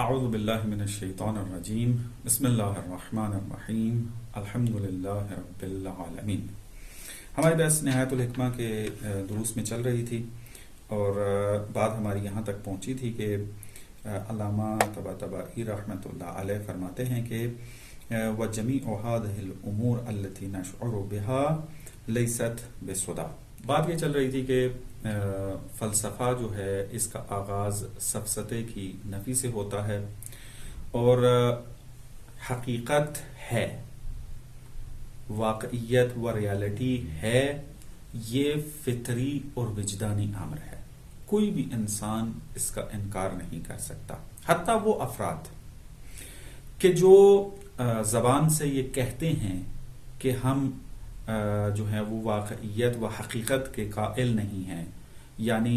اعوذ باللہ من الشیطان الرجیم بسم اللہ الرحمن الرحیم الحمدللہ رب العالمین۔ ہماری بحث نہایت الحکمہ کے دروس میں چل رہی تھی اور بات ہماری یہاں تک پہنچی تھی کہ علامہ طباطبائی رحمۃ اللہ علیہ فرماتے ہیں کہ وَجَمِيعُ هَذِهِ الْأُمُورِ الَّتِي نَشْعُرُ بِهَا لَيْسَتْ بِصُدَى۔ بات یہ چل رہی تھی کہ فلسفہ جو ہے اس کا آغاز سفسطے کی نفی سے ہوتا ہے اور حقیقت ہے، واقعیت و ریالٹی ہے، یہ فطری اور وجدانی امر ہے، کوئی بھی انسان اس کا انکار نہیں کر سکتا، حتیٰ وہ افراد کہ جو زبان سے یہ کہتے ہیں کہ ہم جو ہے وہ واقعیت و حقیقت کے قائل نہیں ہیں، یعنی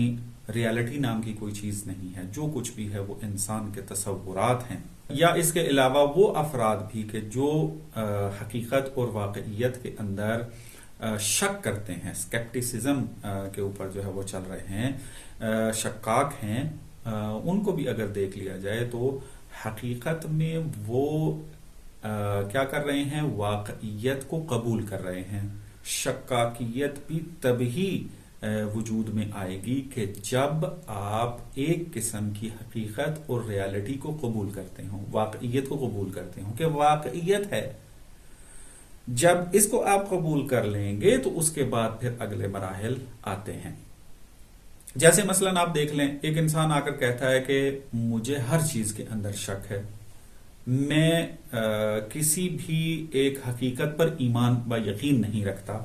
ریالٹی نام کی کوئی چیز نہیں ہے، جو کچھ بھی ہے وہ انسان کے تصورات ہیں، یا اس کے علاوہ وہ افراد بھی کہ جو حقیقت اور واقعیت کے اندر شک کرتے ہیں، اسکیپٹیسزم کے اوپر جو ہے وہ چل رہے ہیں، شکاک ہیں، ان کو بھی اگر دیکھ لیا جائے تو حقیقت میں وہ کیا کر رہے ہیں، واقعیت کو قبول کر رہے ہیں۔ شکاکیت بھی تبھی وجود میں آئے گی کہ جب آپ ایک قسم کی حقیقت اور ریالٹی کو قبول کرتے ہوں، واقعیت کو قبول کرتے ہوں کہ واقعیت ہے۔ جب اس کو آپ قبول کر لیں گے تو اس کے بعد پھر اگلے مراحل آتے ہیں۔ جیسے مثلا آپ دیکھ لیں، ایک انسان آ کر کہتا ہے کہ مجھے ہر چیز کے اندر شک ہے، میں کسی بھی ایک حقیقت پر ایمان و یقین نہیں رکھتا،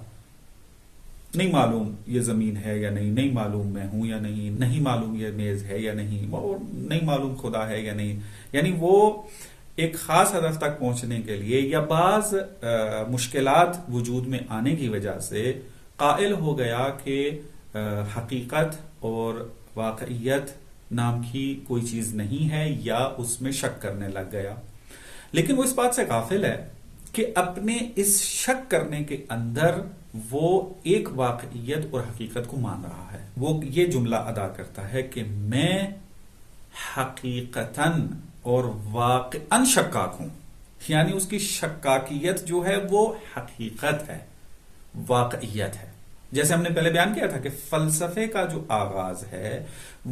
نہیں معلوم یہ زمین ہے یا نہیں، نہیں معلوم میں ہوں یا نہیں، نہیں معلوم یہ میز ہے یا نہیں، نہیں معلوم خدا ہے یا نہیں، یعنی وہ ایک خاص ہدف تک پہنچنے کے لیے یا بعض مشکلات وجود میں آنے کی وجہ سے قائل ہو گیا کہ حقیقت اور واقعیت نام کی کوئی چیز نہیں ہے، یا اس میں شک کرنے لگ گیا۔ لیکن وہ اس بات سے غافل ہے کہ اپنے اس شک کرنے کے اندر وہ ایک واقعیت اور حقیقت کو مان رہا ہے۔ وہ یہ جملہ ادا کرتا ہے کہ میں حقیقتاً اور واقعاً شکاک ہوں، یعنی اس کی شکاکیت جو ہے وہ حقیقت ہے، واقعیت ہے۔ جیسے ہم نے پہلے بیان کیا تھا کہ فلسفے کا جو آغاز ہے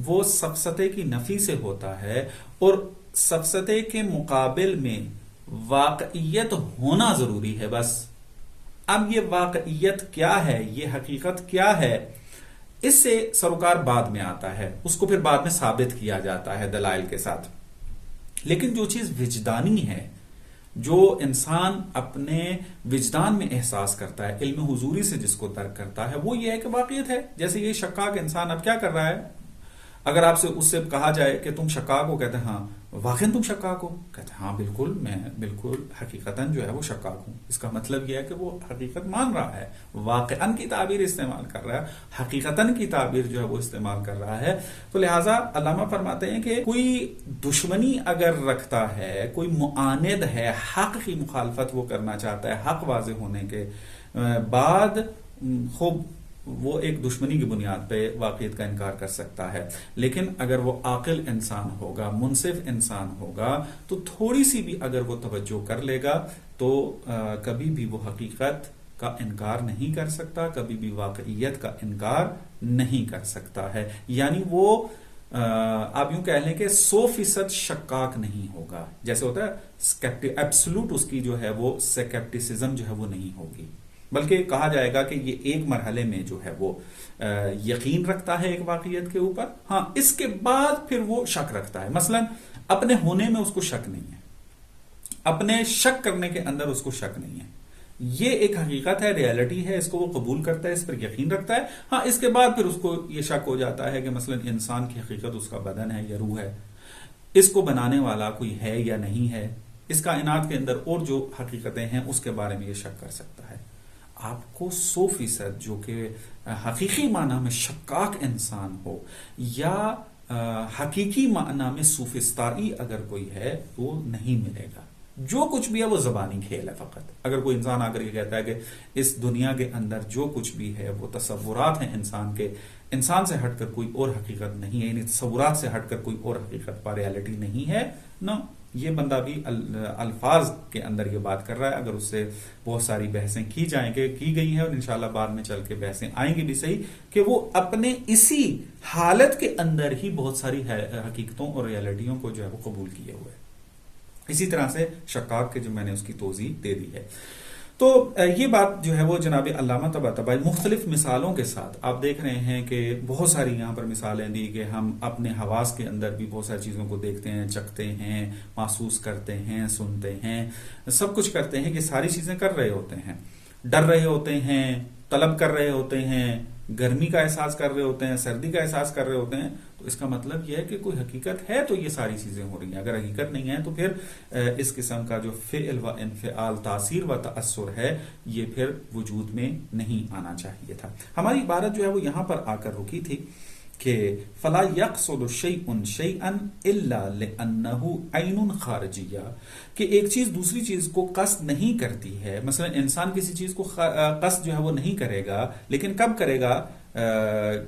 وہ سفسطے کی نفی سے ہوتا ہے، اور سفسطے کے مقابل میں واقعیت ہونا ضروری ہے بس۔ اب یہ واقعیت کیا ہے، یہ حقیقت کیا ہے، اس سے سروکار بعد میں آتا ہے، اس کو پھر بعد میں ثابت کیا جاتا ہے دلائل کے ساتھ۔ لیکن جو چیز وجدانی ہے، جو انسان اپنے وجدان میں احساس کرتا ہے، علم حضوری سے جس کو درک کرتا ہے، وہ یہ ہے کہ واقعیت ہے۔ جیسے یہ شکاک انسان اب کیا کر رہا ہے، اگر آپ سے اس سے کہا جائے کہ تم شکاک ہو، کہتے ہیں ہاں واقعاً تم شکاک ہو، کہتے ہیں ہاں بالکل، میں بالکل حقیقتاً جو ہے وہ شکاک ہوں۔ اس کا مطلب یہ ہے کہ وہ حقیقت مان رہا ہے، واقعاً کی تعبیر استعمال کر رہا ہے، حقیقتاً کی تعبیر جو ہے وہ استعمال کر رہا ہے۔ تو لہٰذا علامہ فرماتے ہیں کہ کوئی دشمنی اگر رکھتا ہے، کوئی معاند ہے، حق کی مخالفت وہ کرنا چاہتا ہے حق واضح ہونے کے بعد، خوب وہ ایک دشمنی کی بنیاد پہ واقعیت کا انکار کر سکتا ہے۔ لیکن اگر وہ عاقل انسان ہوگا، منصف انسان ہوگا، تو تھوڑی سی بھی اگر وہ توجہ کر لے گا تو کبھی بھی وہ حقیقت کا انکار نہیں کر سکتا، کبھی بھی واقعیت کا انکار نہیں کر سکتا ہے، یعنی وہ آپ یوں کہہ لیں کہ 100% شکاک نہیں ہوگا۔ جیسے ہوتا ہے ایبسولوٹ، اس کی جو ہے وہ سکیپٹیسزم جو ہے وہ نہیں ہوگی، بلکہ کہا جائے گا کہ یہ ایک مرحلے میں جو ہے وہ یقین رکھتا ہے ایک واقعیت کے اوپر، ہاں اس کے بعد پھر وہ شک رکھتا ہے۔ مثلا اپنے ہونے میں اس کو شک نہیں ہے، اپنے شک کرنے کے اندر اس کو شک نہیں ہے، یہ ایک حقیقت ہے، ریالٹی ہے، اس کو وہ قبول کرتا ہے، اس پر یقین رکھتا ہے۔ ہاں اس کے بعد پھر اس کو یہ شک ہو جاتا ہے کہ مثلا انسان کی حقیقت اس کا بدن ہے یا روح ہے، اس کو بنانے والا کوئی ہے یا نہیں ہے، اس کائنات کے اندر اور جو حقیقتیں ہیں اس کے بارے میں یہ شک کر سکتا ہے۔ آپ کو 100% جو کہ حقیقی معنی میں شکاک انسان ہو یا حقیقی معنی میں سوفسطائی اگر کوئی ہے وہ نہیں ملے گا۔ جو کچھ بھی ہے وہ زبانی کھیل ہے فقط۔ اگر کوئی انسان آ کر یہ کہتا ہے کہ اس دنیا کے اندر جو کچھ بھی ہے وہ تصورات ہیں انسان کے، انسان سے ہٹ کر کوئی اور حقیقت نہیں ہے، یعنی تصورات سے ہٹ کر کوئی اور حقیقت پر ریالٹی نہیں ہے نہ. یہ بندہ بھی الفاظ کے اندر یہ بات کر رہا ہے. اگر اس سے بہت ساری بحثیں کی گئی ہیں، اور انشاءاللہ بعد میں چل کے بحثیں آئیں گی بھی صحیح، کہ وہ اپنے اسی حالت کے اندر ہی بہت ساری حقیقتوں اور ریالٹیوں کو جو ہے وہ قبول کیے ہوئے. اسی طرح سے شکاک کے جو میں نے اس کی توضیح دے دی ہے. تو یہ بات جو ہے وہ جناب علامہ طباطبائی مختلف مثالوں کے ساتھ آپ دیکھ رہے ہیں کہ بہت ساری یہاں پر مثالیں دی کہ ہم اپنے حواس کے اندر بھی بہت ساری چیزوں کو دیکھتے ہیں، چکھتے ہیں، محسوس کرتے ہیں، سنتے ہیں، سب کچھ کرتے ہیں کہ ساری چیزیں کر رہے ہوتے ہیں، ڈر رہے ہوتے ہیں، طلب کر رہے ہوتے ہیں، گرمی کا احساس کر رہے ہوتے ہیں، سردی کا احساس کر رہے ہوتے ہیں. تو اس کا مطلب یہ ہے کہ کوئی حقیقت ہے تو یہ ساری چیزیں ہو رہی ہیں. اگر حقیقت نہیں ہے تو پھر اس قسم کا جو فعل و انفعال، تاثیر و تاثر ہے، یہ پھر وجود میں نہیں آنا چاہیے تھا. ہماری عبارت جو ہے وہ یہاں پر آ کر رکی تھی کہ فلا یقصد شیء شیئا الا لانه عین خارجیہ، کہ ایک چیز دوسری چیز کو قصد نہیں کرتی ہے. مثلا انسان کسی چیز کو قصد جو ہے وہ نہیں کرے گا، لیکن کب کرے گا؟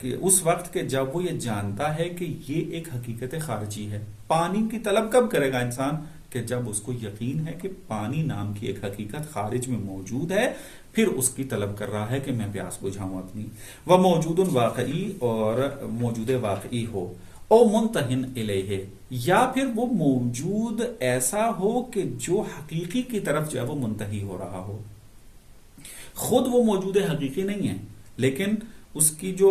کہ اس وقت کہ جب وہ یہ جانتا ہے کہ یہ ایک حقیقت خارجی ہے. پانی کی طلب کب کرے گا انسان؟ کہ جب اس کو یقین ہے کہ پانی نام کی ایک حقیقت خارج میں موجود ہے، پھر اس کی طلب کر رہا ہے کہ میں پیاس بجھاؤں اپنی. وہ موجود واقعی، اور موجود واقعی ہو، او منتہن الیہ، یا پھر وہ موجود ایسا ہو کہ جو حقیقی کی طرف جو ہے وہ منتہی ہو رہا ہو. خود وہ موجود حقیقی نہیں ہے، لیکن اس کی جو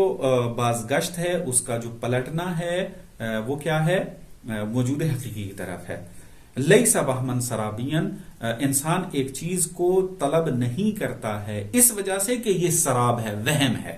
بازگشت ہے، اس کا جو پلٹنا ہے، وہ کیا ہے؟ موجود حقیقی کی طرف ہے. لیس وہما سرابیا، انسان ایک چیز کو طلب نہیں کرتا ہے اس وجہ سے کہ یہ سراب ہے، وہم ہے،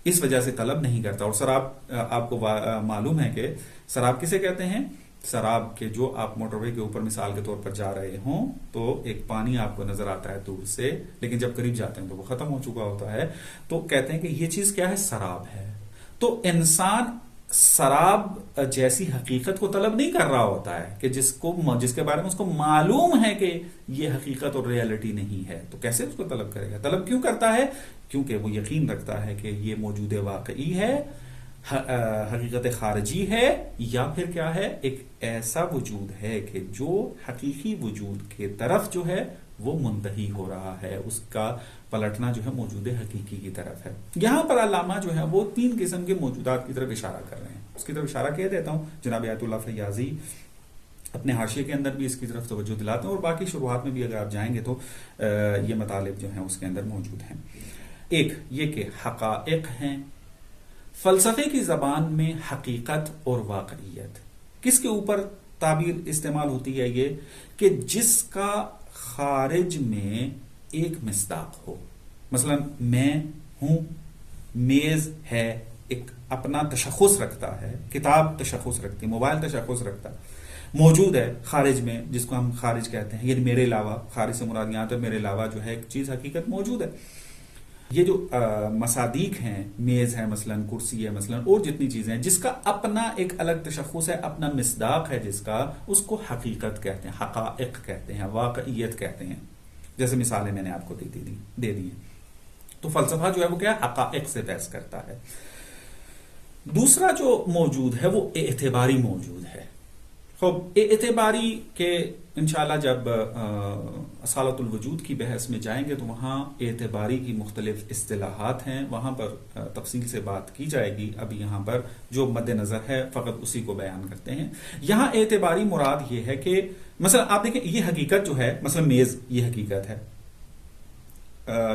اس وجہ سے طلب نہیں کرتا. اور سراب آپ کو معلوم ہے کہ سراب کسے کہتے ہیں؟ سراب کے جو آپ موٹر وے کے اوپر مثال کے طور پر جا رہے ہوں تو ایک پانی آپ کو نظر آتا ہے دور سے، لیکن جب قریب جاتے ہیں تو وہ ختم ہو چکا ہوتا ہے. تو کہتے ہیں کہ یہ چیز کیا ہے؟ سراب ہے. تو انسان سراب جیسی حقیقت کو طلب نہیں کر رہا ہوتا ہے کہ جس کے بارے میں اس کو معلوم ہے کہ یہ حقیقت اور ریالٹی نہیں ہے. تو کیسے اس کو طلب کرے گا؟ طلب کیوں کرتا ہے؟ کیونکہ وہ یقین رکھتا ہے کہ یہ موجود واقعی ہے، حقیقت خارجی ہے، یا پھر کیا ہے؟ ایک ایسا وجود ہے کہ جو حقیقی وجود کے طرف جو ہے وہ منتہی ہو رہا ہے، اس کا پلٹنا جو ہے موجود حقیقی کی طرف ہے. یہاں پر علامہ جو ہے وہ 3 قسم کے موجودات کی طرف اشارہ کر رہے ہیں. اس کی طرف اشارہ کہہ دیتا ہوں. جناب آیت اللہ فیاضی اپنے حاشیے کے اندر بھی اس کی طرف توجہ دلاتے ہیں، اور باقی شروحات میں بھی اگر آپ جائیں گے تو یہ مطالب جو ہیں اس کے اندر موجود ہیں. ایک یہ کہ حقائق ہیں. فلسفے کی زبان میں حقیقت اور واقعیت کس کے اوپر تعبیر استعمال ہوتی ہے؟ یہ کہ جس کا خارج میں ایک مصداق ہو. مثلا میں ہوں، میز ہے، ایک اپنا تشخص رکھتا ہے، کتاب تشخص رکھتی، موبائل تشخص رکھتا، موجود ہے خارج میں، جس کو ہم خارج کہتے ہیں. یعنی میرے علاوہ، خارج سے مراد یہاں تک میرے علاوہ جو ہے ایک چیز حقیقت موجود ہے. یہ جو مصادیق ہیں، میز ہے مثلا، کرسی ہے مثلا، اور جتنی چیزیں ہیں جس کا اپنا ایک الگ تشخص ہے، اپنا مصداق ہے جس کا، اس کو حقیقت کہتے ہیں، حقائق کہتے ہیں، واقعیت کہتے ہیں. جیسے مثالیں میں نے آپ کو دے دی ہیں. تو فلسفہ جو ہے وہ کیا؟ حقائق سے بحث کرتا ہے. دوسرا جو موجود ہے وہ اعتباری موجود ہے. خب اعتباری کے انشاءاللہ جب اصالت الوجود کی بحث میں جائیں گے تو وہاں اعتباری کی مختلف اصطلاحات ہیں، وہاں پر تفصیل سے بات کی جائے گی. ابھی یہاں پر جو مد نظر ہے فقط اسی کو بیان کرتے ہیں. یہاں اعتباری مراد یہ ہے کہ مثلا آپ دیکھیں یہ حقیقت جو ہے، مثلا میز یہ حقیقت ہے.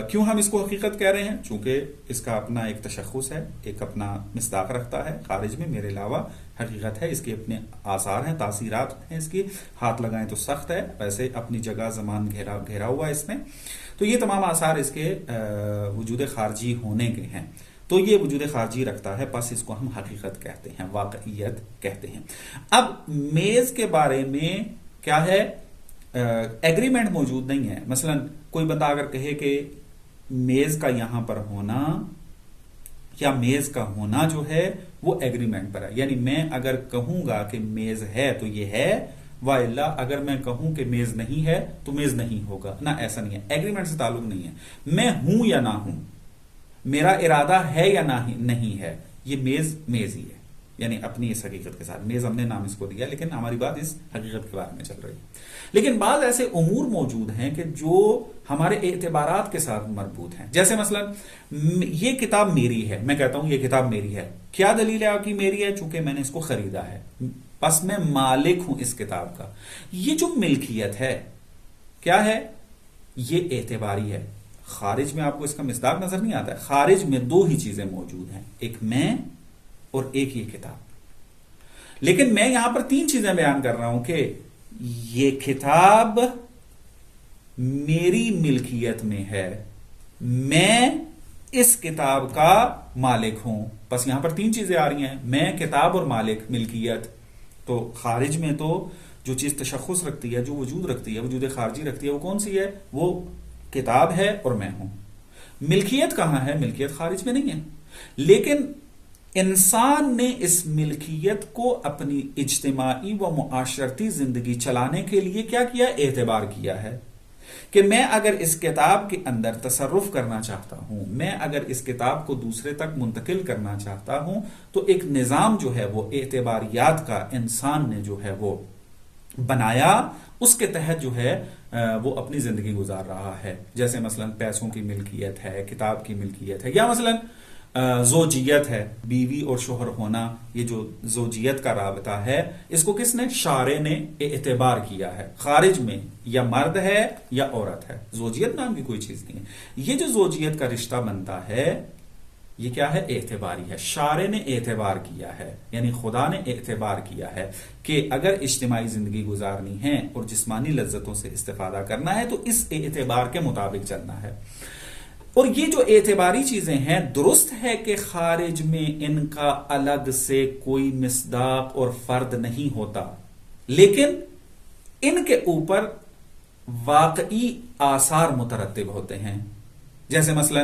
کیوں ہم اس کو حقیقت کہہ رہے ہیں؟ چونکہ اس کا اپنا ایک تشخص ہے، ایک اپنا مصداق رکھتا ہے خارج میں، میرے علاوہ حقیقت ہے، اس کے اپنے آثار ہیں، تاثیرات ہیں، اس کی ہاتھ لگائیں تو سخت ہے، ویسے اپنی جگہ زمان گھیرا ہوا ہے اس میں. تو یہ تمام آثار اس کے وجود خارجی ہونے کے ہیں. تو یہ وجود خارجی رکھتا ہے، پس اس کو ہم حقیقت کہتے ہیں، واقعیت کہتے ہیں. اب میز کے بارے میں کیا ہے؟ ایگریمنٹ موجود نہیں ہے. مثلا کوئی بندہ اگر کہے کہ میز کا یہاں پر ہونا یا میز کا ہونا جو ہے وہ ایگریمنٹ پر ہے، یعنی میں اگر کہوں گا کہ میز ہے تو یہ ہے، وَإِلَّا اگر میں کہوں کہ میز نہیں ہے تو میز نہیں ہوگا. نہ، ایسا نہیں ہے، ایگریمنٹ سے تعلق نہیں ہے. میں ہوں یا نہ ہوں، میرا ارادہ ہے یا نہیں ہے، یہ میز میز ہی ہے، یعنی اپنی اس حقیقت کے ساتھ، میز ہم نے نام اس کو دیا لیکن ہماری بات اس حقیقت کے بارے میں چل رہی ہے۔ لیکن بعض ایسے امور موجود ہیں کہ جو ہمارے اعتبارات کے ساتھ مربوط ہیں، جیسے مثلا یہ کتاب میری ہے، میں کہتا ہوں یہ کتاب میری ہے، کیا دلیل ہے آپ کی میری ہے؟ چونکہ میں نے اس کو خریدا ہے، پس میں مالک ہوں اس کتاب کا۔ یہ جو ملکیت ہے کیا ہے؟ یہ اعتباری ہے۔ خارج میں آپ کو اس کا مصداق نظر نہیں آتا ہے، خارج میں دو ہی چیزیں موجود ہیں، ایک میں اور ایک یہ کتاب، لیکن میں یہاں پر تین چیزیں بیان کر رہا ہوں کہ یہ کتاب میری ملکیت میں ہے، میں اس کتاب کا مالک ہوں، بس یہاں پر تین چیزیں آ رہی ہیں، میں، کتاب اور مالک، ملکیت۔ تو خارج میں تو جو چیز تشخص رکھتی ہے، جو وجود رکھتی ہے، وجود خارجی رکھتی ہے، وہ کون سی ہے؟ وہ کتاب ہے اور میں ہوں۔ ملکیت کہاں ہے؟ ملکیت خارج میں نہیں ہے، لیکن انسان نے اس ملکیت کو اپنی اجتماعی و معاشرتی زندگی چلانے کے لیے کیا کیا؟ اعتبار کیا ہے کہ میں اگر اس کتاب کے اندر تصرف کرنا چاہتا ہوں، میں اگر اس کتاب کو دوسرے تک منتقل کرنا چاہتا ہوں، تو ایک نظام جو ہے وہ اعتباریات کا انسان نے جو ہے وہ بنایا، اس کے تحت جو ہے وہ اپنی زندگی گزار رہا ہے۔ جیسے مثلا پیسوں کی ملکیت ہے، کتاب کی ملکیت ہے، یا مثلا زوجیت ہے، بیوی اور شوہر ہونا، یہ جو زوجیت کا رابطہ ہے، اس کو کس نے؟ شارع نے اعتبار کیا ہے۔ خارج میں یا مرد ہے یا عورت ہے، زوجیت نام کی کوئی چیز نہیں ہے۔ یہ جو زوجیت کا رشتہ بنتا ہے یہ کیا ہے؟ اعتباری ہے، شارع نے اعتبار کیا ہے، یعنی خدا نے اعتبار کیا ہے کہ اگر اجتماعی زندگی گزارنی ہے اور جسمانی لذتوں سے استفادہ کرنا ہے تو اس اعتبار کے مطابق چلنا ہے۔ اور یہ جو اعتباری چیزیں ہیں، درست ہے کہ خارج میں ان کا الگ سے کوئی مصداق اور فرد نہیں ہوتا، لیکن ان کے اوپر واقعی آثار مترتب ہوتے ہیں۔ جیسے مثلا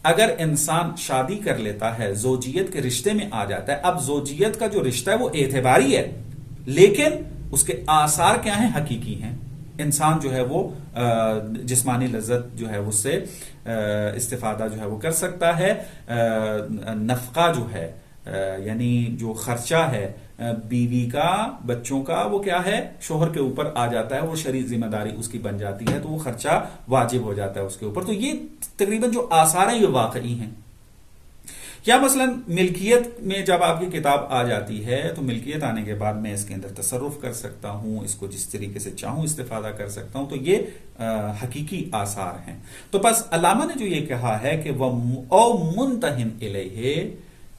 اگر انسان شادی کر لیتا ہے، زوجیت کے رشتے میں آ جاتا ہے، اب زوجیت کا جو رشتہ ہے وہ اعتباری ہے، لیکن اس کے آثار کیا ہیں؟ حقیقی ہیں۔ انسان جو ہے وہ جسمانی لذت جو ہے اس سے استفادہ جو ہے وہ کر سکتا ہے، نفقہ جو ہے یعنی جو خرچہ ہے بیوی کا، بچوں کا، وہ کیا ہے؟ شوہر کے اوپر آ جاتا ہے، وہ شرعی ذمہ داری اس کی بن جاتی ہے، تو وہ خرچہ واجب ہو جاتا ہے اس کے اوپر۔ تو یہ تقریباً جو آثار ہیں یہ واقعی ہیں۔ یا مثلا ملکیت میں جب آپ کی کتاب آ جاتی ہے تو ملکیت آنے کے بعد میں اس کے اندر تصرف کر سکتا ہوں، اس کو جس طریقے سے چاہوں استفادہ کر سکتا ہوں، تو یہ حقیقی آثار ہیں۔ تو بس علامہ نے جو یہ کہا ہے کہ وہ او منتہن الیہ،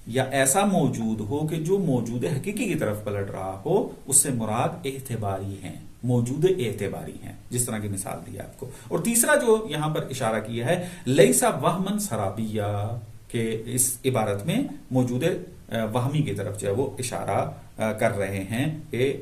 یا ایسا موجود ہو کہ جو موجود حقیقی کی طرف پلٹ رہا ہو، اس سے مراد اعتباری ہیں، موجود اعتباری ہیں، جس طرح کی مثال دی آپ کو۔ اور تیسرا جو یہاں پر اشارہ کیا ہے لیسا وہمن سرابیہ، کہ اس عبارت میں موجود وہمی کی طرف جو ہے وہ اشارہ کر رہے ہیں کہ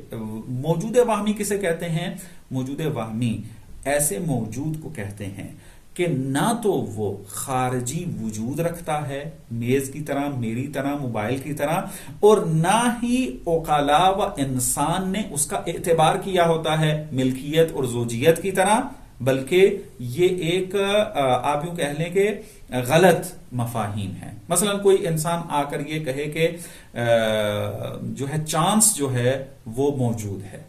موجود وہمی کسے کہتے ہیں؟ موجود وہمی ایسے موجود کو کہتے ہیں کہ نہ تو وہ خارجی وجود رکھتا ہے میز کی طرح، میری طرح، موبائل کی طرح، اور نہ ہی عقلاء و انسان نے اس کا اعتبار کیا ہوتا ہے ملکیت اور زوجیت کی طرح، بلکہ یہ ایک آپ یوں کہہ لیں کہ غلط مفاہیم ہیں۔ مثلا کوئی انسان آ کر یہ کہے کہ جو ہے چانس جو ہے وہ موجود ہے،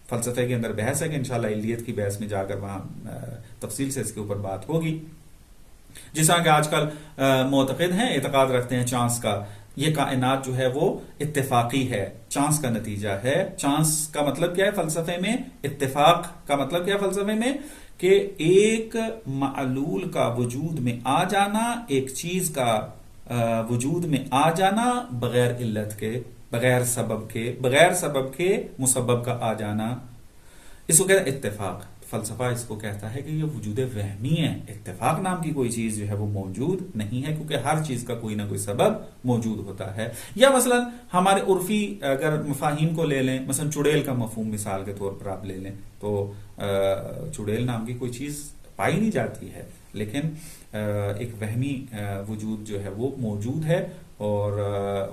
فلسفے کے اندر بحث ہے کہ انشاءاللہ علیت کی بحث میں جا کر وہاں تفصیل سے اس کے اوپر بات ہوگی۔ جس طرح کہ آج کل معتقد ہیں، اعتقاد رکھتے ہیں چانس کا، یہ کائنات جو ہے وہ اتفاقی ہے، چانس کا نتیجہ ہے۔ چانس کا مطلب کیا ہے فلسفے میں؟ اتفاق کا مطلب کیا ہے فلسفے میں؟ کہ ایک معلول کا وجود میں آ جانا، ایک چیز کا وجود میں آ جانا بغیر علت کے، بغیر سبب کے مسبب کا آ جانا، اس کو کہتے ہیں اتفاق۔ فلسفہ اس کو کہتا ہے کہ یہ وجود وہمی ہے، اتفاق نام کی کوئی چیز جو ہے وہ موجود نہیں ہے، کیونکہ ہر چیز کا کوئی نہ کوئی سبب موجود ہوتا ہے۔ یا مثلا ہمارے عرفی اگر مفاہیم کو لے لیں، مثلا چڑیل کا مفہوم مثال کے طور پر آپ لے لیں، تو چڑیل نام کی کوئی چیز پائی نہیں جاتی ہے، لیکن ایک وہمی وجود جو ہے وہ موجود ہے، اور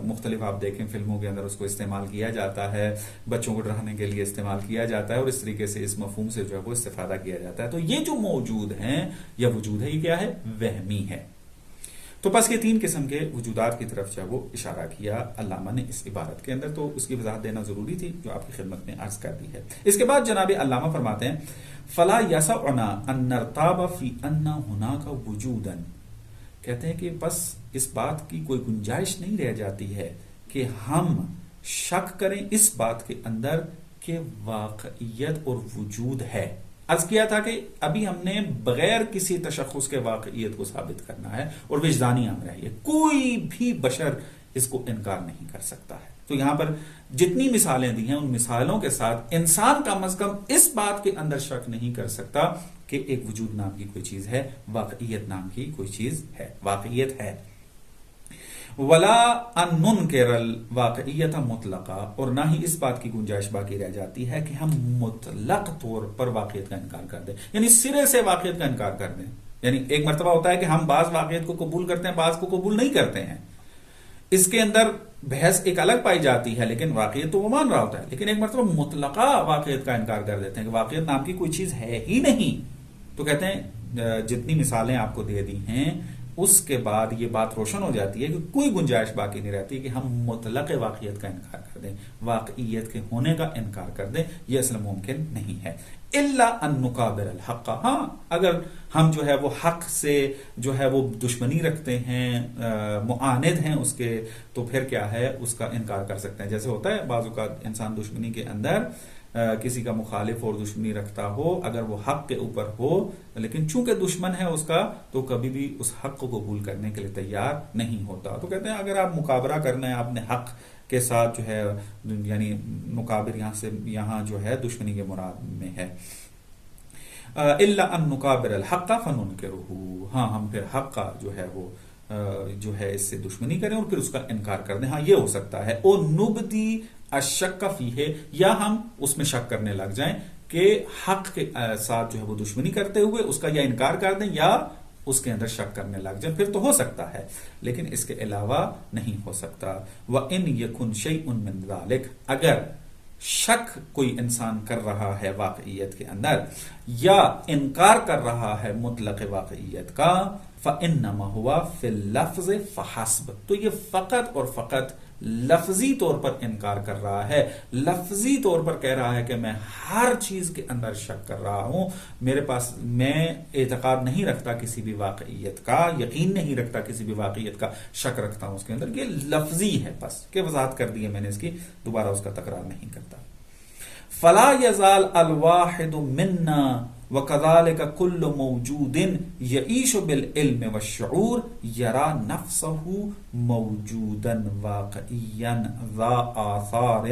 مختلف آپ دیکھیں فلموں کے اندر اس کو استعمال کیا جاتا ہے، بچوں کو ڈرانے کے لیے استعمال کیا جاتا ہے، اور اس طریقے سے اس مفہوم سے جو ہے وہ استفادہ کیا جاتا ہے۔ تو یہ جو موجود ہیں یا وجود ہے، یہ کیا ہے؟ وہمی ہے۔ تو بس یہ تین قسم کے وجودات کی طرف جو ہے وہ اشارہ کیا علامہ نے اس عبارت کے اندر، تو اس کی وضاحت دینا ضروری تھی جو آپ کی خدمت میں عرض کر دی ہے۔ اس کے بعد جناب علامہ فرماتے ہیں فلا یسعنا ان نرتاب فی ان ہناک وجودا، کہتے ہیں کہ بس اس بات کی کوئی گنجائش نہیں رہ جاتی ہے کہ ہم شک کریں اس بات کے اندر کہ واقعیت اور وجود ہے۔ عرض کیا تھا کہ ابھی ہم نے بغیر کسی تشخص کے واقعیت کو ثابت کرنا ہے اور وجدانی امر ہے، یہ کوئی بھی بشر اس کو انکار نہیں کر سکتا ہے۔ تو یہاں پر جتنی مثالیں دی ہیں ان مثالوں کے ساتھ انسان کم از کم اس بات کے اندر شک نہیں کر سکتا کہ ایک وجود نام کی کوئی چیز ہے، واقعیت نام کی کوئی چیز ہے، واقعیت ہے۔ ولا ان ننکر الواقعیت مطلقا، اور نہ ہی اس بات کی گنجائش باقی رہ جاتی ہے کہ ہم مطلق طور پر واقعیت کا انکار کر دیں، یعنی سرے سے واقعیت کا انکار کر دیں۔ یعنی ایک مرتبہ ہوتا ہے کہ ہم بعض واقعیت کو قبول کرتے ہیں، بعض کو قبول نہیں کرتے ہیں، اس کے اندر بحث ایک الگ پائی جاتی ہے، لیکن واقعیت تو وہ مان رہا ہوتا ہے۔ لیکن ایک مرتبہ مطلقہ واقعیت کا انکار کر دیتے ہیں کہ واقعیت نام کی کوئی چیز ہے ہی نہیں، تو کہتے ہیں جتنی مثالیں آپ کو دے دی ہیں اس کے بعد یہ بات روشن ہو جاتی ہے کہ کوئی گنجائش باقی نہیں رہتی کہ ہم مطلق واقعیت کا انکار کر دیں، واقعیت کے ہونے کا انکار کر دیں، یہ اصلا ممکن نہیں ہے۔ الا ان نقابل الحق، ہاں اگر ہم جو ہے وہ حق سے جو ہے وہ دشمنی رکھتے ہیں، معاند ہیں اس کے، تو پھر کیا ہے اس کا انکار کر سکتے ہیں۔ جیسے ہوتا ہے بعض اوقات انسان دشمنی کے اندر کسی کا مخالف اور دشمنی رکھتا ہو، اگر وہ حق کے اوپر ہو لیکن چونکہ دشمن ہے اس کا، تو کبھی بھی اس حق کو قبول کرنے کے لیے تیار نہیں ہوتا۔ تو کہتے ہیں اگر آپ مقابلہ کرنا ہے اپنے حق کے ساتھ جو ہے، یعنی مقابل یہاں سے یہاں جو ہے دشمنی کے مراد میں ہے، الا ان نقابل الحق فننکرہ، ہاں ہم پھر حق کا جو ہے وہ جو ہے اس سے دشمنی کریں اور پھر اس کا انکار کر دیں، ہاں یہ ہو سکتا ہے۔ او نبدی الشک فیہ، یا ہم اس میں شک کرنے لگ جائیں کہ حق کے ساتھ جو ہے وہ دشمنی کرتے ہوئے اس کا یا انکار کر دیں یا اس کے اندر شک کرنے لگ جائیں، پھر تو ہو سکتا ہے، لیکن اس کے علاوہ نہیں ہو سکتا۔ وَإِنْ يَكُنْ شَيْءٌ مِّن ذَلِكَ، اگر شک کوئی انسان کر رہا ہے واقعیت کے اندر یا انکار کر رہا ہے مطلق واقعیت کا، فَإِنَّمَا هُوَ فِي اللَّفْظِ فَحَسْبَ، تو یہ فقط اور فقط لفظی طور پر انکار کر رہا ہے، لفظی طور پر کہہ رہا ہے کہ میں ہر چیز کے اندر شک کر رہا ہوں، میرے پاس میں اعتقاد نہیں رکھتا کسی بھی واقعیت کا، یقین نہیں رکھتا کسی بھی واقعیت کا، شک رکھتا ہوں اس کے اندر، یہ لفظی ہے، بس کہ وضاحت کر دی ہے میں نے اس کی، دوبارہ اس کا تکرار نہیں کرتا۔ فلا يزال الواحد منا وكذلك كل موجود يعيش بالعلم والشعور يرى نفسه موجودا واقعيا ذا آثار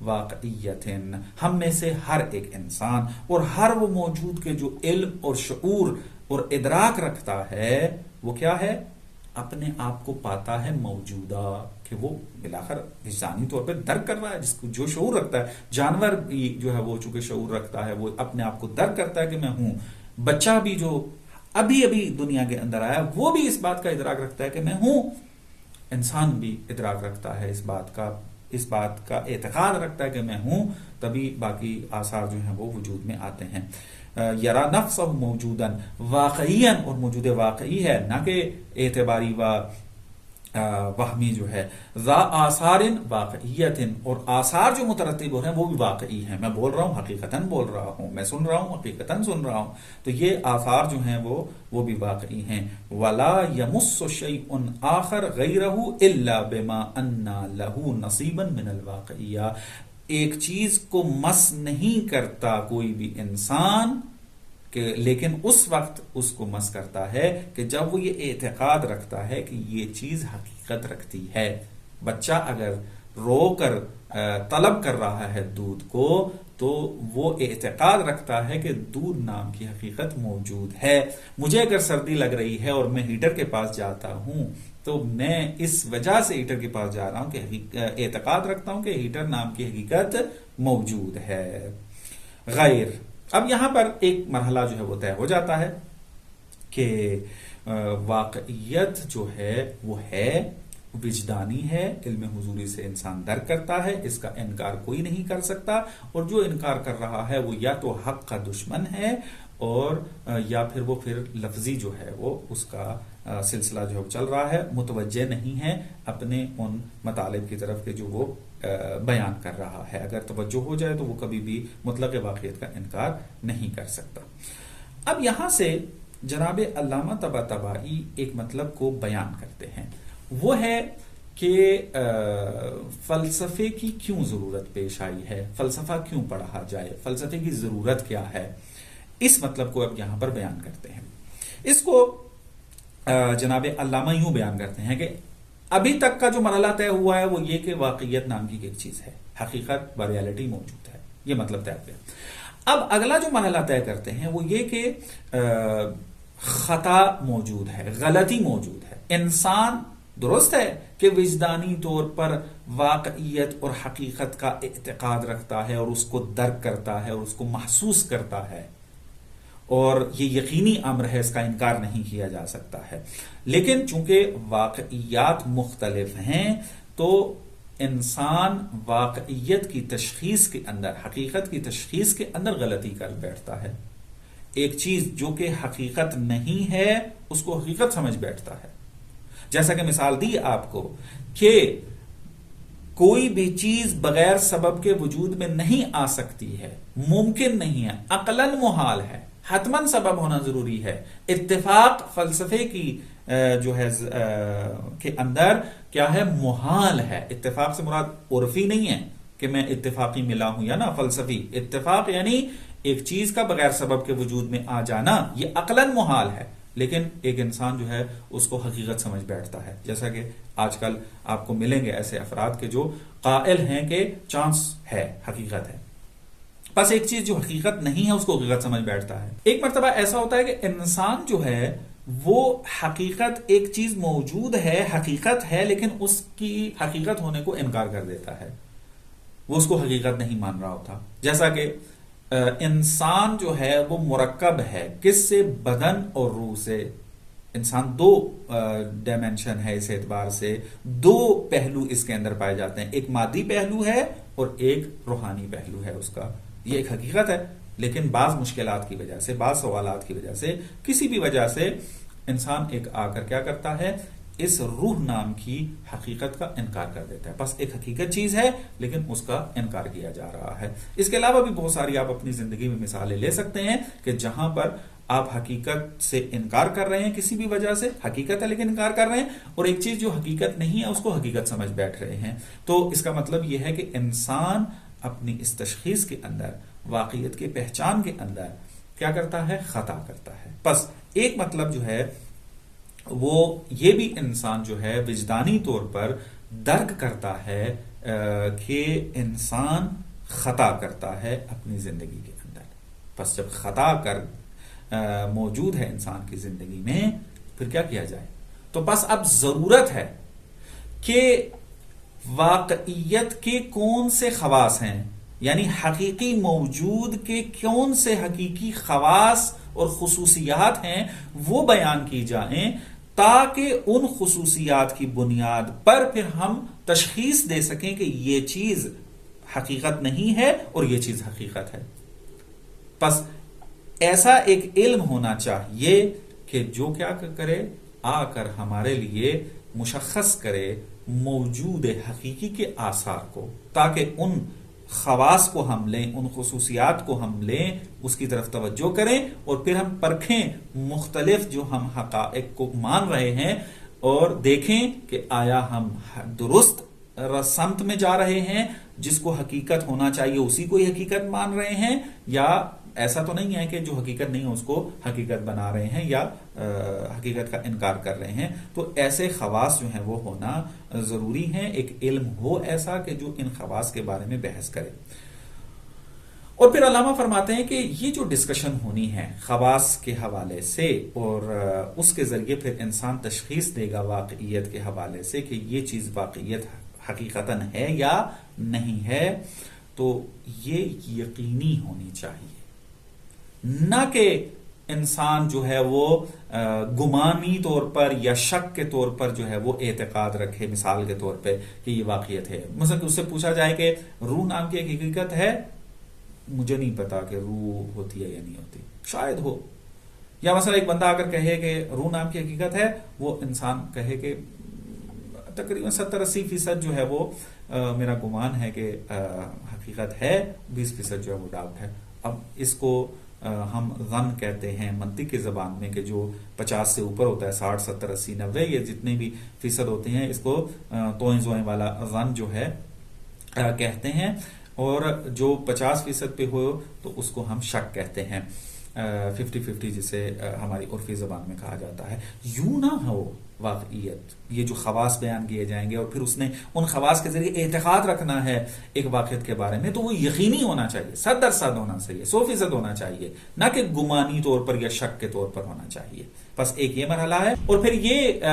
واقعية، ہم میں سے ہر ایک انسان اور ہر وہ موجود کے جو علم اور شعور اور ادراک رکھتا ہے، وہ کیا ہے؟ اپنے آپ کو پاتا ہے موجودہ، کہ وہ بلاخر وجدانی طور پہ درک کر رہا ہے، جس کو جو شعور رکھتا ہے، جانور بھی جو ہے وہ چونکہ شعور رکھتا ہے، وہ اپنے آپ کو درک کرتا ہے کہ میں ہوں، بچہ بھی جو ابھی ابھی دنیا کے اندر آیا وہ بھی اس بات کا ادراک رکھتا ہے کہ میں ہوں، انسان بھی ادراک رکھتا ہے اس بات کا اعتقاد رکھتا ہے کہ میں ہوں، تبھی باقی آثار جو ہیں وہ وجود میں آتے ہیں۔ یرا نفسہ موجوداً واقعیاً، اور موجود واقعی ہے، نہ کہ اعتباری و وہمی جو ہے، ذا آثار واقعیت، اور آثار جو مترتب ہو رہے ہیں وہ بھی واقعی ہیں، میں بول رہا ہوں حقیقتاً بول رہا ہوں، میں سن رہا ہوں حقیقتاً سن رہا ہوں، تو یہ آثار جو ہیں وہ بھی واقعی ہیں۔ ولا یمس شیء آخر غیرہ الا بما ان لہ نصیبا من الواقعیہ، ایک چیز کو مس نہیں کرتا کوئی بھی انسان لیکن اس وقت اس کو مس کرتا ہے کہ جب وہ یہ اعتقاد رکھتا ہے کہ یہ چیز حقیقت رکھتی ہے۔ بچہ اگر رو کر طلب کر رہا ہے دودھ کو، تو وہ اعتقاد رکھتا ہے کہ دودھ نام کی حقیقت موجود ہے۔ مجھے اگر سردی لگ رہی ہے اور میں ہیٹر کے پاس جاتا ہوں، تو میں اس وجہ سے ہیٹر کے پاس جا رہا ہوں کہ اعتقاد رکھتا ہوں کہ ہیٹر نام کی حقیقت موجود ہے۔ غیر، اب یہاں پر ایک مرحلہ جو ہے وہ طے ہو جاتا ہے کہ واقعیت جو ہے وہ ہے، وجدانی ہے، علم حضوری سے انسان درک کرتا ہے، اس کا انکار کوئی نہیں کر سکتا، اور جو انکار کر رہا ہے وہ یا تو حق کا دشمن ہے اور یا پھر وہ لفظی جو ہے وہ اس کا سلسلہ جو چل رہا ہے متوجہ نہیں ہے اپنے ان مطالب کی طرف کہ جو وہ بیان کر رہا ہے. اگر توجہ ہو جائے تو وہ کبھی بھی مطلق واقعیت کا انکار نہیں کر سکتا. اب یہاں سے جناب علامہ طباطبائی ایک مطلب کو بیان کرتے ہیں، وہ ہے کہ فلسفے کی کیوں ضرورت پیش آئی ہے، فلسفہ کیوں پڑھا جائے، فلسفے کی ضرورت کیا ہے. اس مطلب کو اب یہاں پر بیان کرتے ہیں. اس کو جناب علامہ یوں بیان کرتے ہیں کہ ابھی تک کا جو مرحلہ طے ہوا ہے وہ یہ کہ واقعیت نام کی ایک چیز ہے، حقیقت و ریالٹی موجود ہے، یہ مطلب طے کیا. اب اگلا جو مرحلہ طے کرتے ہیں وہ یہ کہ خطا موجود ہے، غلطی موجود ہے. انسان درست ہے کہ وجدانی طور پر واقعیت اور حقیقت کا اعتقاد رکھتا ہے اور اس کو درک کرتا ہے اور اس کو محسوس کرتا ہے، اور یہ یقینی امر ہے، اس کا انکار نہیں کیا جا سکتا ہے. لیکن چونکہ واقعیات مختلف ہیں تو انسان واقعیت کی تشخیص کے اندر، حقیقت کی تشخیص کے اندر غلطی کر بیٹھتا ہے. ایک چیز جو کہ حقیقت نہیں ہے اس کو حقیقت سمجھ بیٹھتا ہے. جیسا کہ مثال دی آپ کو کہ کوئی بھی چیز بغیر سبب کے وجود میں نہیں آ سکتی ہے، ممکن نہیں ہے، عقلاً محال ہے، حتماً سبب ہونا ضروری ہے. اتفاق فلسفے کی جو ہے کے اندر کیا ہے، محال ہے. اتفاق سے مراد عرفی نہیں ہے کہ میں اتفاقی ملا ہوں یا نا فلسفی. اتفاق یعنی ایک چیز کا بغیر سبب کے وجود میں آ جانا، یہ عقلاً محال ہے، لیکن ایک انسان جو ہے اس کو حقیقت سمجھ بیٹھتا ہے. جیسا کہ آج کل آپ کو ملیں گے ایسے افراد کے جو قائل ہیں کہ چانس ہے، حقیقت ہے. بس ایک چیز جو حقیقت نہیں ہے اس کو حقیقت سمجھ بیٹھتا ہے. ایک مرتبہ ایسا ہوتا ہے کہ انسان جو ہے وہ حقیقت، ایک چیز موجود ہے، حقیقت ہے، لیکن اس کی حقیقت ہونے کو انکار کر دیتا ہے، وہ اس کو حقیقت نہیں مان رہا ہوتا. جیسا کہ انسان جو ہے وہ مرکب ہے، کس سے؟ بدن اور روح سے. انسان دو ڈائمینشن ہے، اس اعتبار سے دو پہلو اس کے اندر پائے جاتے ہیں. ایک مادی پہلو ہے اور ایک روحانی پہلو ہے اس کا. یہ ایک حقیقت ہے، لیکن بعض مشکلات کی وجہ سے، بعض سوالات کی وجہ سے، کسی بھی وجہ سے انسان ایک آ کر کیا کرتا ہے، اس روح نام کی حقیقت کا انکار کر دیتا ہے. بس ایک حقیقت چیز ہے لیکن اس کا انکار کیا جا رہا ہے. اس کے علاوہ بھی بہت ساری آپ اپنی زندگی میں مثالیں لے سکتے ہیں کہ جہاں پر آپ حقیقت سے انکار کر رہے ہیں، کسی بھی وجہ سے حقیقت ہے لیکن انکار کر رہے ہیں، اور ایک چیز جو حقیقت نہیں ہے اس کو حقیقت سمجھ بیٹھ رہے ہیں. تو اس کا مطلب یہ ہے کہ انسان اپنی اس تشخیص کے اندر، واقعیت کے پہچان کے اندر کیا کرتا ہے، خطا کرتا ہے. بس ایک مطلب جو ہے وہ یہ بھی انسان جو ہے وجدانی طور پر درک کرتا ہے کہ انسان خطا کرتا ہے اپنی زندگی کے اندر. بس جب خطا کر موجود ہے انسان کی زندگی میں، پھر کیا کیا جائے؟ تو بس اب ضرورت ہے کہ واقعیت کے کون سے خواص ہیں، یعنی حقیقی موجود کے کون سے حقیقی خواص اور خصوصیات ہیں، وہ بیان کی جائیں، تاکہ ان خصوصیات کی بنیاد پر پھر ہم تشخیص دے سکیں کہ یہ چیز حقیقت نہیں ہے اور یہ چیز حقیقت ہے. بس ایسا ایک علم ہونا چاہیے کہ جو کیا کرے، آ کر ہمارے لیے مشخص کرے موجود حقیقی کے آثار کو، تاکہ ان خواص کو ہم لیں، ان خصوصیات کو ہم لیں، اس کی طرف توجہ کریں، اور پھر ہم پرکھیں مختلف جو ہم حقائق کو مان رہے ہیں، اور دیکھیں کہ آیا ہم درست سمت میں جا رہے ہیں، جس کو حقیقت ہونا چاہیے اسی کو ہی حقیقت مان رہے ہیں، یا ایسا تو نہیں ہے کہ جو حقیقت نہیں ہے اس کو حقیقت بنا رہے ہیں یا حقیقت کا انکار کر رہے ہیں. تو ایسے خواص جو ہیں وہ ہونا ضروری ہیں، ایک علم ہو ایسا کہ جو ان خواص کے بارے میں بحث کرے. اور پھر علامہ فرماتے ہیں کہ یہ جو ڈسکشن ہونی ہے خواص کے حوالے سے، اور اس کے ذریعے پھر انسان تشخیص دے گا واقعیت کے حوالے سے کہ یہ چیز واقعیت حقیقتاً ہے یا نہیں ہے، تو یہ یقینی ہونی چاہیے، نہ کہ انسان جو ہے وہ گمانی طور پر یا شک کے طور پر جو ہے وہ اعتقاد رکھے. مثال کے طور پہ کہ یہ واقعیت ہے، مثلا کہ اس سے پوچھا جائے کہ روح نام کی ایک حقیقت ہے، مجھے نہیں پتا کہ روح ہوتی ہے یا نہیں ہوتی، شاید ہو، یا مثلا ایک بندہ اگر کہے کہ روح نام کی حقیقت ہے، وہ انسان کہے کہ تقریباً 70-80% جو ہے وہ میرا گمان ہے کہ حقیقت ہے، 20% جو ہے وہ ڈاؤٹ ہے. اب اس کو ہم ظن کہتے ہیں منطق کی زبان میں، کہ جو 50 سے اوپر ہوتا ہے، 60 70 80 90 یہ جتنے بھی فیصد ہوتے ہیں، اس کو توئیں زوئیں والا ظن جو ہے کہتے ہیں. اور جو 50% پہ ہو تو اس کو ہم شک کہتے ہیں، 50-50 جسے ہماری عرفی زبان میں کہا جاتا ہے. یوں نہ ہو واقعیت، یہ جو خواص بیان کیے جائیں گے اور پھر اس نے ان خواص کے ذریعے اعتقاد رکھنا ہے ایک واقعیت کے بارے میں، تو وہ یقینی ہونا چاہیے، 100% ہونا چاہیے، 100% ہونا چاہیے، نہ کہ گمانی طور پر یا شک کے طور پر ہونا چاہیے. بس ایک یہ مرحلہ ہے. اور پھر یہ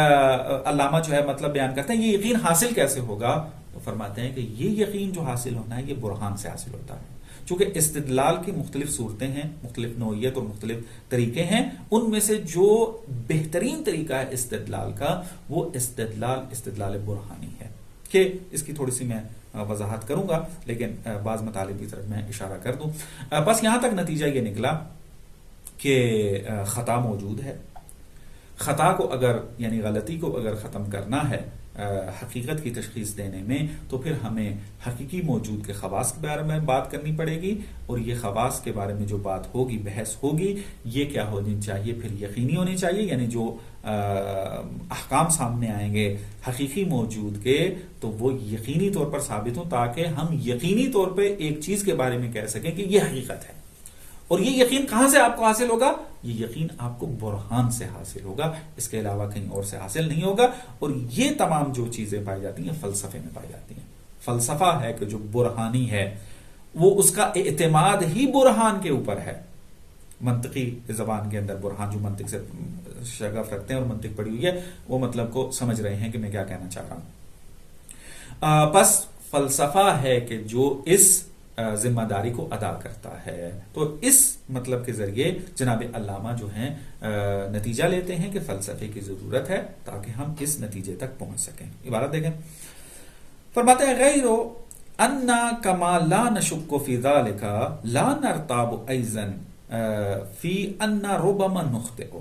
علامہ جو ہے مطلب بیان کرتے ہیں یہ یقین حاصل کیسے ہوگا. تو فرماتے ہیں کہ یہ یقین جو حاصل ہونا ہے یہ برہان سے حاصل ہوتا ہے. چونکہ استدلال کی مختلف صورتیں ہیں، مختلف نوعیت اور مختلف طریقے ہیں، ان میں سے جو بہترین طریقہ ہے استدلال کا وہ استدلال برہانی ہے. کہ اس کی تھوڑی سی میں وضاحت کروں گا، لیکن بعض مطالب کی طرف میں اشارہ کر دوں. بس یہاں تک نتیجہ یہ نکلا کہ خطا موجود ہے. خطا کو اگر یعنی غلطی کو اگر ختم کرنا ہے حقیقت کی تشخیص دینے میں، تو پھر ہمیں حقیقی موجود کے خواص کے بارے میں بات کرنی پڑے گی. اور یہ خواص کے بارے میں جو بات ہوگی، بحث ہوگی، یہ کیا ہونی چاہیے؟ پھر یقینی ہونی چاہیے. یعنی جو احکام سامنے آئیں گے حقیقی موجود کے تو وہ یقینی طور پر ثابت ہوں، تاکہ ہم یقینی طور پہ ایک چیز کے بارے میں کہہ سکیں کہ یہ حقیقت ہے. اور یہ یقین کہاں سے آپ کو حاصل ہوگا؟ یہ یقین آپ کو برہان سے حاصل ہوگا، اس کے علاوہ کہیں اور سے حاصل نہیں ہوگا. اور یہ تمام جو چیزیں پائی جاتی ہیں فلسفے میں پائی جاتی ہیں. فلسفہ ہے کہ جو برہانی ہے وہ اس کا اعتماد ہی برہان کے اوپر ہے. منطقی زبان کے اندر برہان، جو منطق سے شغف رکھتے ہیں اور منطق پڑھی ہوئی ہے، وہ مطلب کو سمجھ رہے ہیں کہ میں کیا کہنا چاہ رہا ہوں. بس فلسفہ ہے کہ جو اس ذمہ داری کو ادا کرتا ہے. تو اس مطلب کے ذریعے جناب علامہ جو ہیں نتیجہ لیتے ہیں کہ فلسفے کی ضرورت ہے تاکہ ہم اس نتیجے تک پہنچ سکیں. عبارت دیکھیں، فرماتے ہیں غیر انا کما لا نشک فی ذلک لا نرتاب ایضا فی انا ربما نخطئ.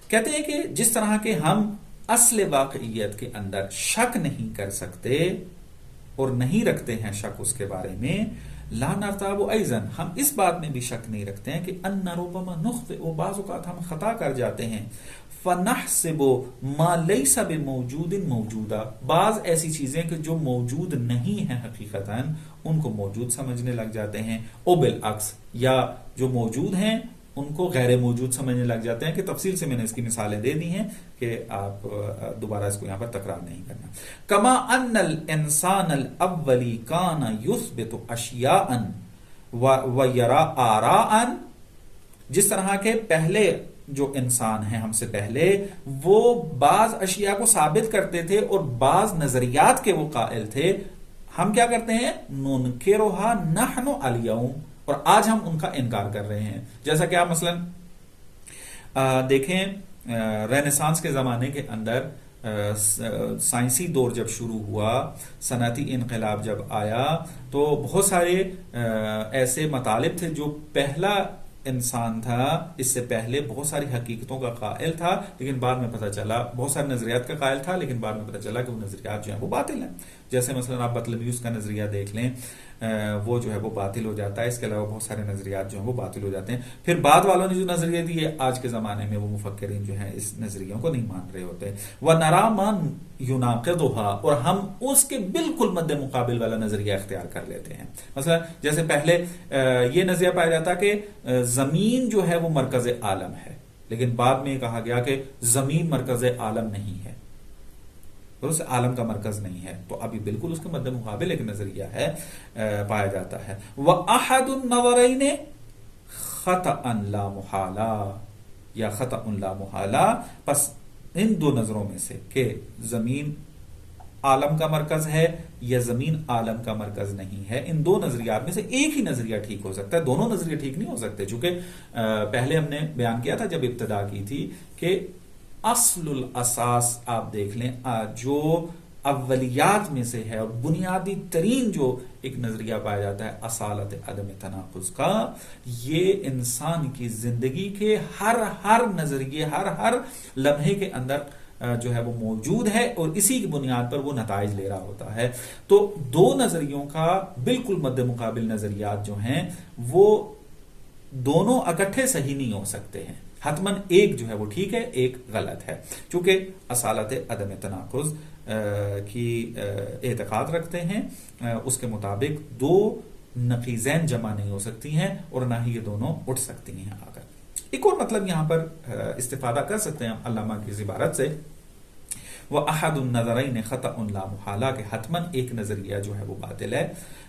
کہتے ہیں کہ جس طرح کہ ہم اصل واقعیت کے اندر شک نہیں کر سکتے اور نہیں رکھتے ہیں شک اس کے بارے میں، لا نرتاب ایضا، ہم اس بات میں بھی شک نہیں رکھتے ہیں کہ ان ربما نخطئ، بعض اوقات ہم خطا کر جاتے ہیں. فنحسب ما لیس بموجود موجودا، بعض ایسی چیزیں کہ جو موجود نہیں ہیں حقیقتاً ان کو موجود سمجھنے لگ جاتے ہیں. او بالعکس، یا جو موجود ہیں ان کو غیر موجود سمجھنے لگ جاتے ہیں. کہ تفصیل سے میں نے اس کی مثالیں دے دی ہیں کہ آپ دوبارہ اس کو یہاں پر تکرار نہیں کرنا. کما ان الانسان الاولی کان یثبت اشیاء ویرا آراء، جس طرح کے پہلے جو انسان ہیں ہم سے پہلے، وہ بعض اشیاء کو ثابت کرتے تھے اور بعض نظریات کے وہ قائل تھے. ہم کیا کرتے ہیں؟ ننکرھا نحن اليوم، اور آج ہم ان کا انکار کر رہے ہیں. جیسا کہ آپ مثلا دیکھیں رینیسانس کے زمانے کے اندر سائنسی دور جب شروع ہوا، صنعتی انقلاب جب آیا، تو بہت سارے ایسے مطالب تھے جو پہلا انسان تھا اس سے پہلے بہت ساری حقیقتوں کا قائل تھا، لیکن بعد میں پتہ چلا، بہت سارے نظریات کا قائل تھا لیکن بعد میں پتہ چلا کہ وہ نظریات جو ہیں وہ باطل ہیں. جیسے مثلا آپ بطلمیوس کا نظریہ دیکھ لیں، وہ جو ہے وہ باطل ہو جاتا ہے. اس کے علاوہ بہت سارے نظریات جو ہیں وہ باطل ہو جاتے ہیں. پھر بعد والوں نے جو نظریے دیے، آج کے زمانے میں وہ مفکرین جو ہیں اس نظریوں کو نہیں مان رہے ہوتے. وَنَرَى مَن يُنَاقِضُهَا، اور ہم اس کے بالکل مد مقابل والا نظریہ اختیار کر لیتے ہیں. مثلا جیسے پہلے یہ نظریہ پایا جاتا کہ زمین جو ہے وہ مرکز عالم ہے، لیکن بعد میں کہا گیا کہ زمین مرکز عالم نہیں ہے، عالم کا مرکز نہیں ہے. تو ابھی بالکل اس کے مد مقابل ایک نظریہ ہے پایا جاتا ہے. وَأَحَدُ النَّظَرَيْنِ خَطَأً لَا مُحَالَا، یا خطأ لا محالہ. پس ان دو نظروں میں سے کہ زمین عالم کا مرکز ہے یا زمین عالم کا مرکز نہیں ہے، ان دو نظریات میں سے ایک ہی نظریہ ٹھیک ہو سکتا ہے. دونوں نظریے ٹھیک نہیں ہو سکتے، چونکہ پہلے ہم نے بیان کیا تھا جب ابتدا کی تھی کہ اصل الاساس آپ دیکھ لیں، جو اولیات میں سے ہے اور بنیادی ترین جو ایک نظریہ پایا جاتا ہے اصالت عدم تناقض کا، یہ انسان کی زندگی کے ہر نظریے، ہر لمحے کے اندر جو ہے وہ موجود ہے اور اسی کی بنیاد پر وہ نتائج لے رہا ہوتا ہے۔ تو دو نظریوں کا بالکل مد مقابل نظریات جو ہیں وہ دونوں اکٹھے صحیح نہیں ہو سکتے ہیں، حتماً ایک جو ہے وہ ٹھیک ہے، ایک غلط ہے، چونکہ اصالت عدم تناقض کی اعتقاد رکھتے ہیں، اس کے مطابق دو نقیضین جمع نہیں ہو سکتی ہیں اور نہ ہی یہ دونوں اٹھ سکتی ہیں آ کر۔ ایک اور مطلب یہاں پر استفادہ کر سکتے ہیں ہم علامہ کی اس عبارت سے، وہ احد النظرین خطأ لا محالہ، کہ حتماً ایک نظریہ جو ہے وہ باطل ہے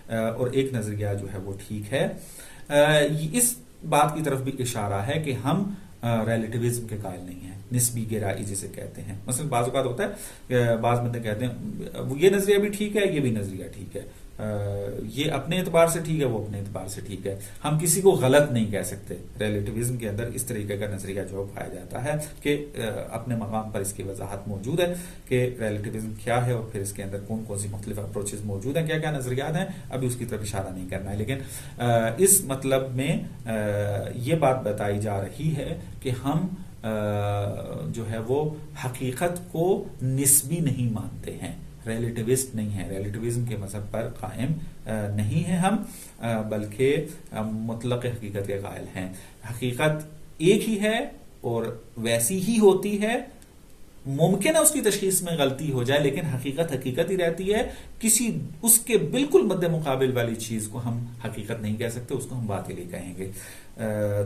اور ایک نظریہ جو ہے وہ ٹھیک ہے۔ اس بات کی طرف بھی اشارہ ہے کہ ہم ریلیٹیوزم کے قائل نہیں ہیں، نسبی گرائی جسے کہتے ہیں۔ مثلا بعض اوقات ہوتا ہے بعض بندے کہتے ہیں یہ نظریہ بھی ٹھیک ہے، یہ بھی نظریہ ٹھیک ہے، یہ اپنے اعتبار سے ٹھیک ہے، وہ اپنے اعتبار سے ٹھیک ہے، ہم کسی کو غلط نہیں کہہ سکتے۔ ریلیٹیوزم کے اندر اس طریقے کا نظریہ جو پایا جاتا ہے کہ اپنے مقام پر اس کی وضاحت موجود ہے کہ ریلیٹیوزم کیا ہے اور پھر اس کے اندر کون کون سی مختلف اپروچز موجود ہیں، کیا کیا نظریات ہیں، ابھی اس کی طرف اشارہ نہیں کرنا ہے، لیکن اس مطلب میں یہ بات بتائی جا رہی ہے کہ ہم جو ہے وہ حقیقت کو نسبی نہیں مانتے ہیں، ریلیٹیوسٹ نہیں ہے، ریلیٹیوزم کے مذہب پر قائم نہیں ہیں ہم، بلکہ مطلق حقیقت کے قائل ہیں۔ حقیقت ایک ہی ہے اور ویسی ہی ہوتی ہے، ممکن ہے اس کی تشخیص میں غلطی ہو جائے لیکن حقیقت حقیقت ہی رہتی ہے، کسی اس کے بالکل مد مقابل والی چیز کو ہم حقیقت نہیں کہہ سکتے، اس کو ہم باطل ہی کہیں گے۔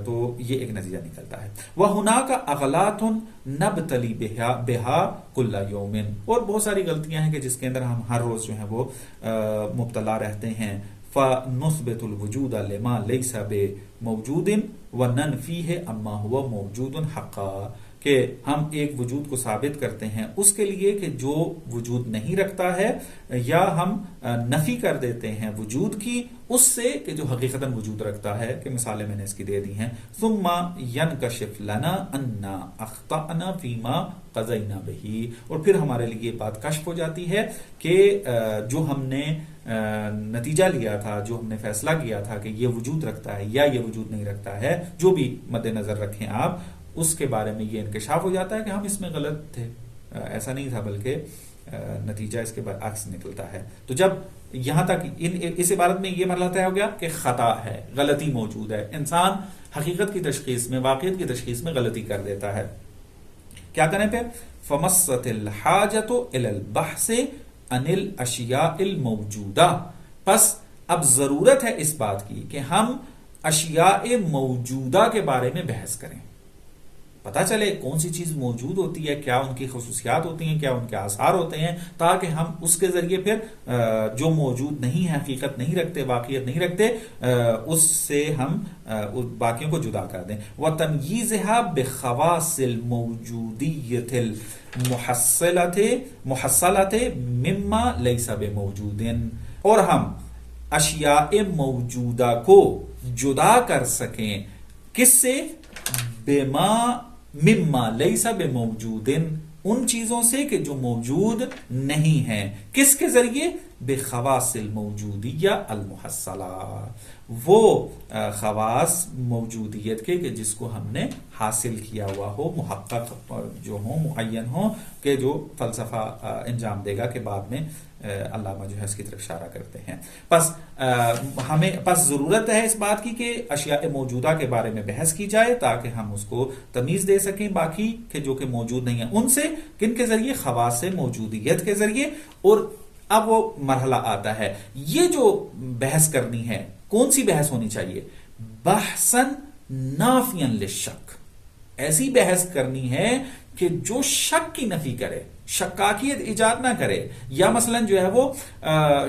تو یہ ایک نتیجہ نکلتا ہے۔ وَهُنَاكَ أَغْلَاطٌ نَبْتَلِي بِهَا كُلَّ يَوْمٍ، اور بہت ساری غلطیاں ہیں کہ جس کے اندر ہم ہر روز جو ہے وہ مبتلا رہتے ہیں۔ فَنُثْبِتُ الْوُجُودَ لِمَا لَيْسَ بِمَوْجُودٍ وَنَنْفِيهِ عَمَّا هُوَ مَوْجُودٌ حَقًّا، کہ ہم ایک وجود کو ثابت کرتے ہیں اس کے لیے کہ جو وجود نہیں رکھتا ہے، یا ہم نفی کر دیتے ہیں وجود کی اس سے کہ جو حقیقتاً وجود رکھتا ہے، کہ مثالیں میں نے اس کی دے دی ہیں۔ ثم ينكشف لنا أننا أخطأنا فيما قضينا به، اور پھر ہمارے لیے یہ بات کشف ہو جاتی ہے کہ جو ہم نے نتیجہ لیا تھا، جو ہم نے فیصلہ کیا تھا کہ یہ وجود رکھتا ہے یا یہ وجود نہیں رکھتا ہے، جو بھی مد نظر رکھیں آپ، اس کے بارے میں یہ انکشاف ہو جاتا ہے کہ ہم اس میں غلط تھے، ایسا نہیں تھا، بلکہ نتیجہ اس کے برعکس نکلتا ہے۔ تو جب یہاں تک اس عبارت میں یہ مرحلہ طے ہو گیا کہ خطا ہے، غلطی موجود ہے، انسان حقیقت کی تشخیص میں، واقعیت کی تشخیص میں غلطی کر دیتا ہے، کیا کریں پھر؟ فَمَسَّتِ الْحَاجَةُ إِلَى الْبَحْثِ عَنِ الْأَشْيَاءِ الْمَوْجُودَةِ، پس اب ضرورت ہے اس بات کی کہ ہم اشیاء موجودہ کے بارے میں بحث کریں، پتہ چلے کون سی چیز موجود ہوتی ہے، کیا ان کی خصوصیات ہوتی ہیں، کیا ان کے آثار ہوتے ہیں، تاکہ ہم اس کے ذریعے پھر جو موجود نہیں ہے، حقیقت نہیں رکھتے، واقعیت نہیں رکھتے، اس سے ہم باقیوں کو جدا کر دیں۔ وَتَمْيِيزِهَا بِخَوَاصِ الْمَوْجُودِيَّةِ الْمُحَصَّلَةِ مِمَّا لَيْسَ بِمَوْجُودٍ، اور ہم اشیاء موجودہ کو جدا کر سکیں، کس سے؟ بما مما لیس بموجود، ان چیزوں سے کہ جو موجود نہیں ہیں، کس کے ذریعے؟ بخواص الموجودیہ المحصلہ، وہ خواص موجودیت کے کہ جس کو ہم نے حاصل کیا ہوا ہو، محقق جو ہوں، معین ہوں، کہ جو فلسفہ انجام دے گا کہ بعد میں علامہ جو ہے اس کی طرف اشارہ کرتے ہیں۔ پس ضرورت ہے اس بات کی کہ اشیاء موجودہ کے بارے میں بحث کی جائے تاکہ ہم اس کو تمیز دے سکیں باقی کہ جو کہ موجود نہیں ہیں ان سے، کن کے ذریعے؟ خواص موجودیت کے ذریعے۔ اور اب وہ مرحلہ آتا ہے، یہ جو بحث کرنی ہے، کون سی بحث ہونی چاہیے؟ بحثاً نافیاً للشک، ایسی بحث کرنی ہے کہ جو شک کی نفی کرے، شکاکیت ایجاد نہ کرے، یا مثلا جو ہے وہ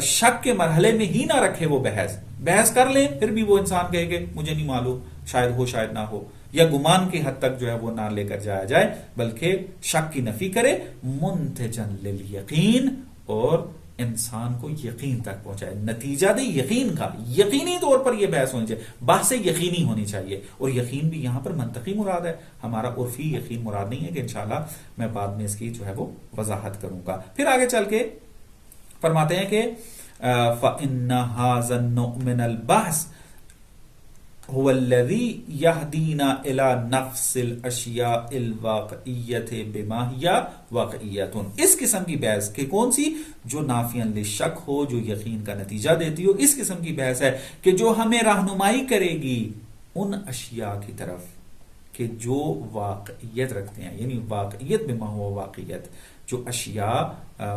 شک کے مرحلے میں ہی نہ رکھے وہ بحث کر لیں، پھر بھی وہ انسان کہے کہ مجھے نہیں معلوم، شاید ہو شاید نہ ہو، یا گمان کی حد تک جو ہے وہ نہ لے کر جایا جائے، بلکہ شک کی نفی کرے، منتجن للیقین، اور انسان کو یقین تک پہنچائے، نتیجہ دے یقین کا، یقینی طور پر یہ بحث ہونی چاہیے، بحث یقینی ہونی چاہیے، اور یقین بھی یہاں پر منطقی مراد ہے، ہمارا عرفی یقین مراد نہیں ہے، کہ انشاءاللہ میں بعد میں اس کی جو ہے وہ وضاحت کروں گا۔ پھر آگے چل کے فرماتے ہیں کہ فَإِنَّ هَذَا النَّوْعَ مِنَ الْبَحْثِ هو الذي يهدينا الى نفس الاشیاء الواقعیة بما هي واقعیت. اس قسم کی بحث کہ کون سی؟ جو نافیاً للشک ہو، جو یقین کا نتیجہ دیتی ہو. اس قسم کی بحث ہے کہ جو ہمیں رہنمائی کرے گی ان اشیاء کی طرف کہ جو واقعیت رکھتے ہیں، یعنی واقعیت بما هو واقعیت، جو اشیاء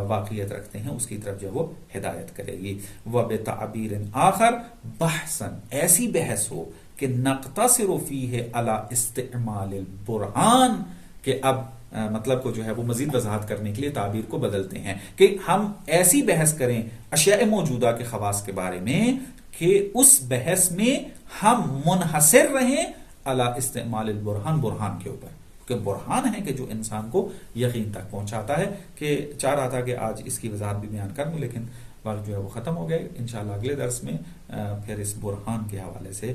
واقعیت رکھتے ہیں اس کی طرف جو وہ ہدایت کرے گی. وَبِتَعْبِيرٍ آخر بحثاً، ایسی بحث ہو کہ نقتصر فیہ علی استعمال البرہان، کہ اب مطلب کو جو ہے وہ مزید وضاحت کرنے کے لیے تعبیر کو بدلتے ہیں کہ ہم ایسی بحث کریں اشیاء موجودہ کے خواص کے بارے میں کہ اس بحث میں ہم منحصر رہیں علی استعمال البرہان، برہان کے اوپر، کہ برہان ہے کہ جو انسان کو یقین تک پہنچاتا ہے. کہ چاہ رہا تھا کہ آج اس کی وضاحت بھی بیان کر دوں لیکن وقت جو ہے وہ ختم ہو گئے. انشاءاللہ اگلے درس میں پھر اس برہان کے حوالے سے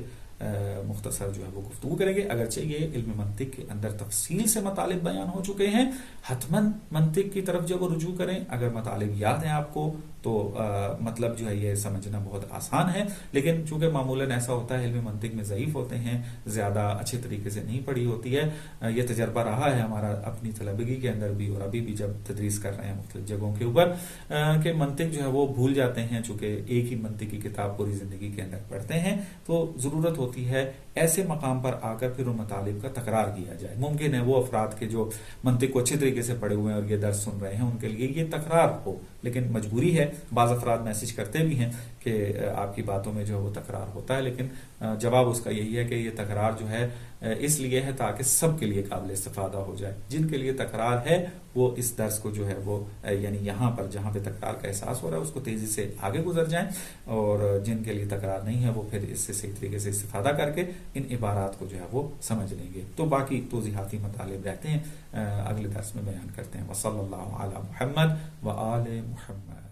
مختصر جو ہے وہ گفتگو کریں گے. اگرچہ یہ علم منطق کے اندر تفصیل سے مطالب بیان ہو چکے ہیں، حتماً منطق کی طرف جب وہ رجوع کریں، اگر مطالب یاد ہیں آپ کو تو مطلب جو ہے یہ سمجھنا بہت آسان ہے. لیکن چونکہ معمولاً ایسا ہوتا ہے علم منطق میں ضعیف ہوتے ہیں، زیادہ اچھے طریقے سے نہیں پڑھی ہوتی ہے. یہ تجربہ رہا ہے ہمارا اپنی طلبگی کے اندر بھی اور ابھی بھی جب تدریس کر رہے ہیں مختلف جگہوں کے اوپر، کہ منطق جو ہے وہ بھول جاتے ہیں. چونکہ ایک ہی منطق کی کتاب پوری زندگی کے اندر پڑھتے ہیں تو ضرورت ہوتی ہے ایسے مقام پر آ کر پھر ان مطالب کا تکرار کیا جائے. ممکن ہے وہ افراد کے جو منطق کو اچھے طریقے سے پڑھے ہوئے ہیں اور یہ درس سن رہے ہیں ان کے لیے یہ تکرار ہو، لیکن مجبوری ہے. بعض افراد میسج کرتے بھی ہیں کہ آپ کی باتوں میں جو ہے وہ تکرار ہوتا ہے، لیکن جواب اس کا یہی ہے کہ یہ تکرار جو ہے اس لیے ہے تاکہ سب کے لیے قابل استفادہ ہو جائے. جن کے لیے تکرار ہے وہ اس درس کو جو ہے وہ یعنی یہاں پر جہاں پہ تکرار کا احساس ہو رہا ہے اس کو تیزی سے آگے گزر جائیں، اور جن کے لیے تکرار نہیں ہے وہ پھر اس سے صحیح طریقے سے استفادہ کر کے ان عبارات کو جو ہے وہ سمجھ لیں گے. تو باقی توضیحاتی مطالب رہتے ہیں، اگلے درس میں بیان کرتے ہیں. وصلی اللہ علی محمد وآل محمد.